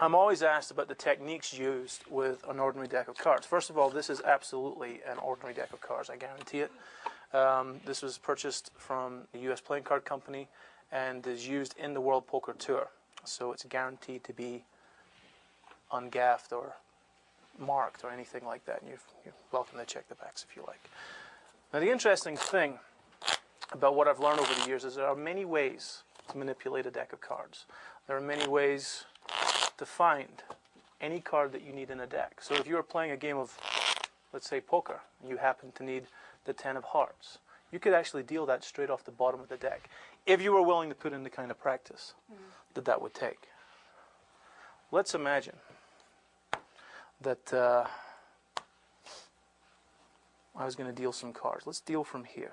I'm always asked about the techniques used with an ordinary deck of cards. First of all, this is absolutely an ordinary deck of cards, I guarantee it. This was purchased from the US Playing Card Company and is used in the World Poker Tour. So it's guaranteed to be ungaffed or marked or anything like that. And you're welcome to check the backs if you like. Now, the interesting thing about what I've learned over the years is there are many ways to manipulate a deck of cards. There are many ways to find any card that you need in a deck. So if you are playing a game of, let's say, poker, and you happen to need the 10 of hearts, you could actually deal that straight off the bottom of the deck if you were willing to put in the kind of practice that would take. Let's imagine that I was going to deal some cards. Let's deal from here.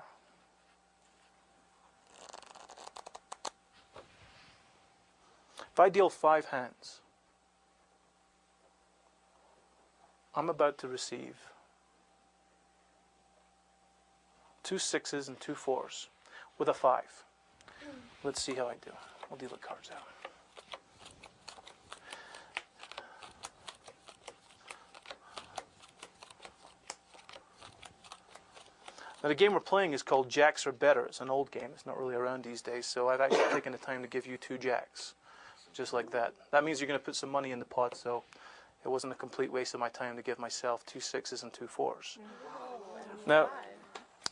If I deal 5 hands, I'm about to receive 2 6s and 2 4s with a 5. Let's see how I do. I'll deal the cards out. Now, the game we're playing is called Jacks or Better. It's an old game. It's not really around these days, so I've actually taken the time to give you 2 jacks, just like that. That means you're going to put some money in the pot, so it wasn't a complete waste of my time to give myself 2 6s and 2 4s. Now,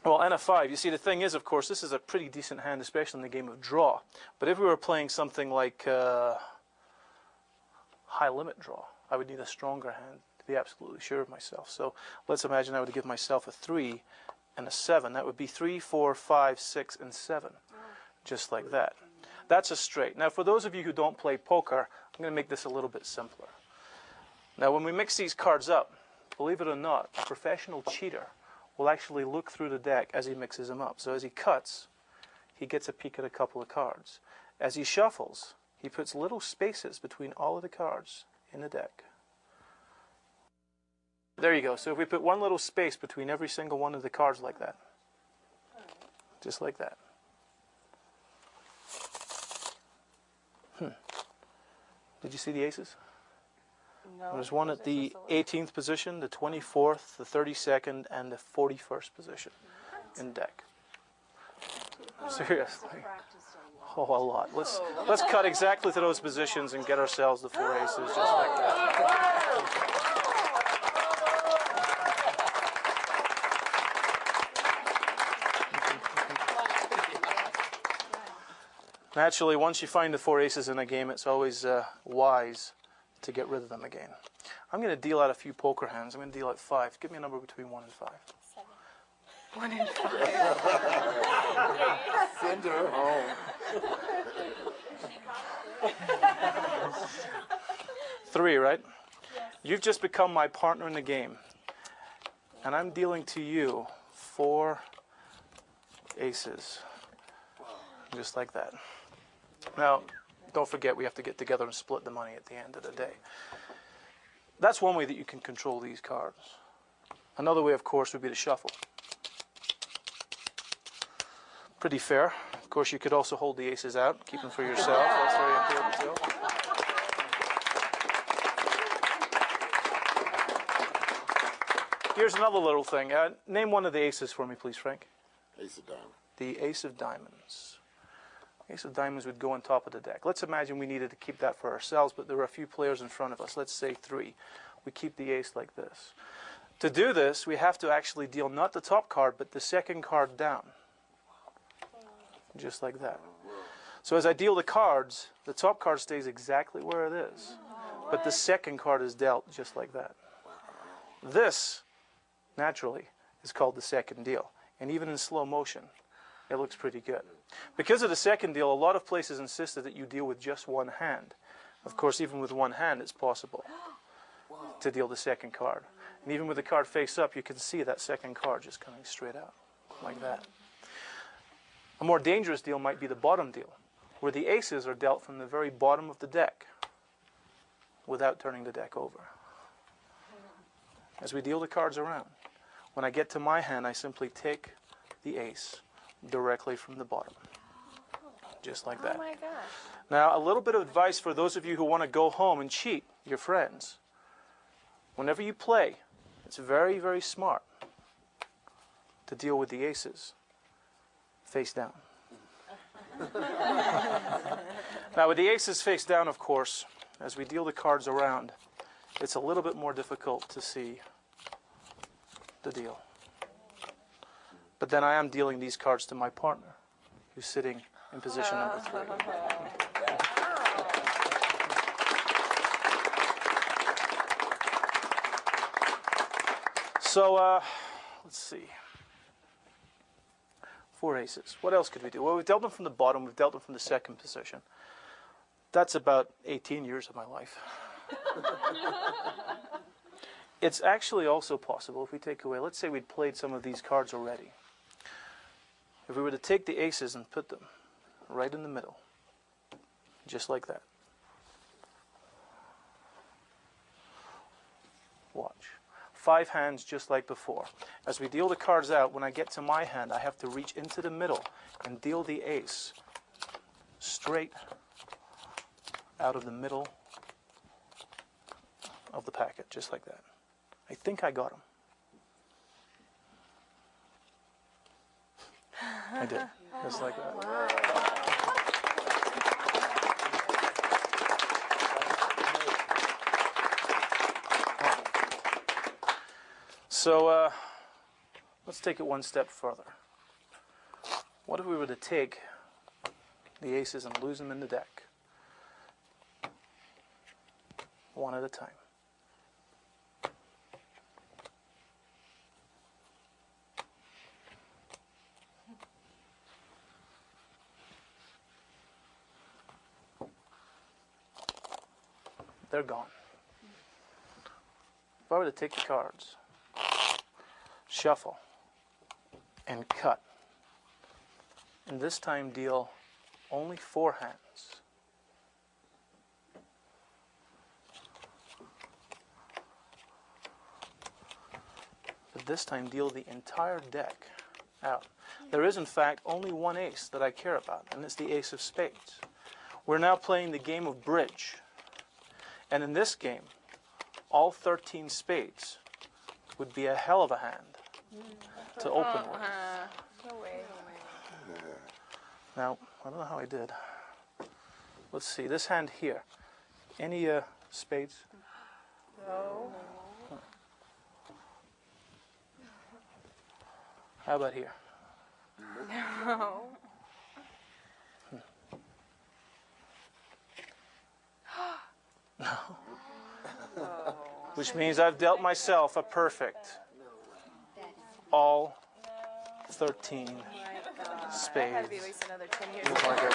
well, and a 5. You see, the thing is, of course, this is a pretty decent hand, especially in the game of draw. But if we were playing something like high limit draw, I would need a stronger hand to be absolutely sure of myself. So let's imagine I would give myself a 3 and a 7. That would be 3, 4, 5, 6, and 7, just like that. That's a straight. Now, for those of you who don't play poker, I'm going to make this a little bit simpler. Now, when we mix these cards up, believe it or not, a professional cheater will actually look through the deck as he mixes them up. So as he cuts, he gets a peek at a couple of cards. As he shuffles, he puts little spaces between all of the cards in the deck. There you go. So if we put one little space between every single one of the cards like that, just like that. Did you see the aces? No. There's one at the 18th position, the 24th, the 32nd, and the 41st position in deck. Seriously. Oh, a lot. Let's cut exactly to those positions and get ourselves the 4 aces, just like that. Naturally, once you find the 4 aces in a game, it's always wise to get rid of them again. I'm going to deal out a few poker hands. I'm going to deal out 5. Give me a number between 1 and 5. 7. 1 and 5. Send her home. 3, right? Yes. You've just become my partner in the game. And I'm dealing to you 4 aces. Just like that. Now, don't forget we have to get together and split the money at the end of the day. That's one way that you can control these cards. Another way, of course, would be to shuffle. Pretty fair. Of course, you could also hold the aces out, keep them for yourself. That's very important too. Here's another little thing. Name one of the aces for me, please, Frank. Ace of diamonds. The ace of diamonds. Ace of diamonds would go on top of the deck. Let's imagine we needed to keep that for ourselves, but there are a few players in front of us. Let's say 3. We keep the ace like this. To do this, we have to actually deal not the top card, but the second card down. Just like that. So as I deal the cards, the top card stays exactly where it is, but the second card is dealt just like that. This, naturally, is called the second deal. And even in slow motion, it looks pretty good. Because of the second deal, a lot of places insisted that you deal with just one hand. Of course, even with one hand, it's possible to deal the second card. And even with the card face up, you can see that second card just coming straight out, like that. A more dangerous deal might be the bottom deal, where the aces are dealt from the very bottom of the deck without turning the deck over. As we deal the cards around, when I get to my hand, I simply take the ace directly from the bottom, just like Oh that. my gosh. Now, a little bit of advice for those of you who want to go home and cheat your friends. Whenever you play, it's very, very smart to deal with the aces face down. Now, with the aces face down, of course, as we deal the cards around, it's a little bit more difficult to see the deal. But then I am dealing these cards to my partner, who's sitting in position number 3. So, let's see. 4 aces. What else could we do? Well, we've dealt them from the bottom. We've dealt them from the second position. That's about 18 years of my life. It's actually also possible if we take away, let's say we'd played some of these cards already. If we were to take the aces and put them right in the middle, just like that. Watch. 5 hands just like before. As we deal the cards out, when I get to my hand, I have to reach into the middle and deal the ace straight out of the middle of the packet, just like that. I think I got him. I did, just like that. So let's take it one step further. What if we were to take the aces and lose them in the deck? One at a time. They're gone. If I were to take the cards, shuffle, and cut, and this time deal only 4 hands. But this time deal the entire deck out. There is in fact only one ace that I care about, and it's the ace of spades. We're now playing the game of bridge. And in this game, all 13 spades would be a hell of a hand to open with. No way. Now, I don't know how I did. Let's see, this hand here. Any spades? No. How about here? No. Which means I've dealt myself a perfect. All 13 Had to be spades. at least another 10 years. Oh my God.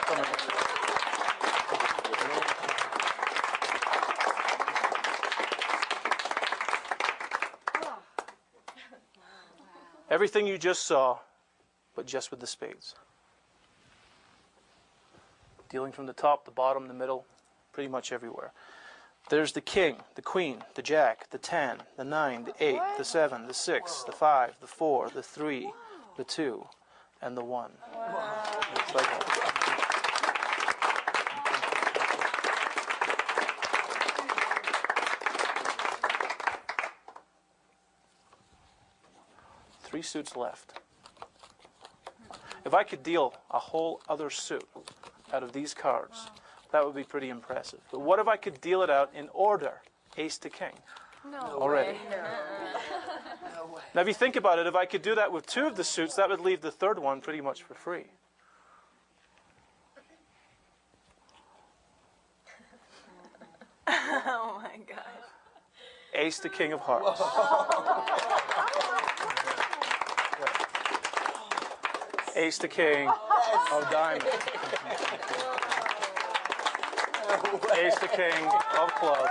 Come here. Everything you just saw, but just with the spades. Dealing from the top, the bottom, the middle, pretty much everywhere. There's the king, the queen, the jack, the 10, the 9, the 8, the 7, the 6, the 5, the 4, the 3, the 2, and the 1. It's like that. 3 suits left. If I could deal a whole other suit out of these cards, that would be pretty impressive. But what if I could deal it out in order, ace to king, No already? Now, if you think about it, if I could do that with 2 of the suits, that would leave the third one pretty much for free. Oh my gosh. Ace to king of hearts. Ace to king of diamonds. Ace to king of clubs.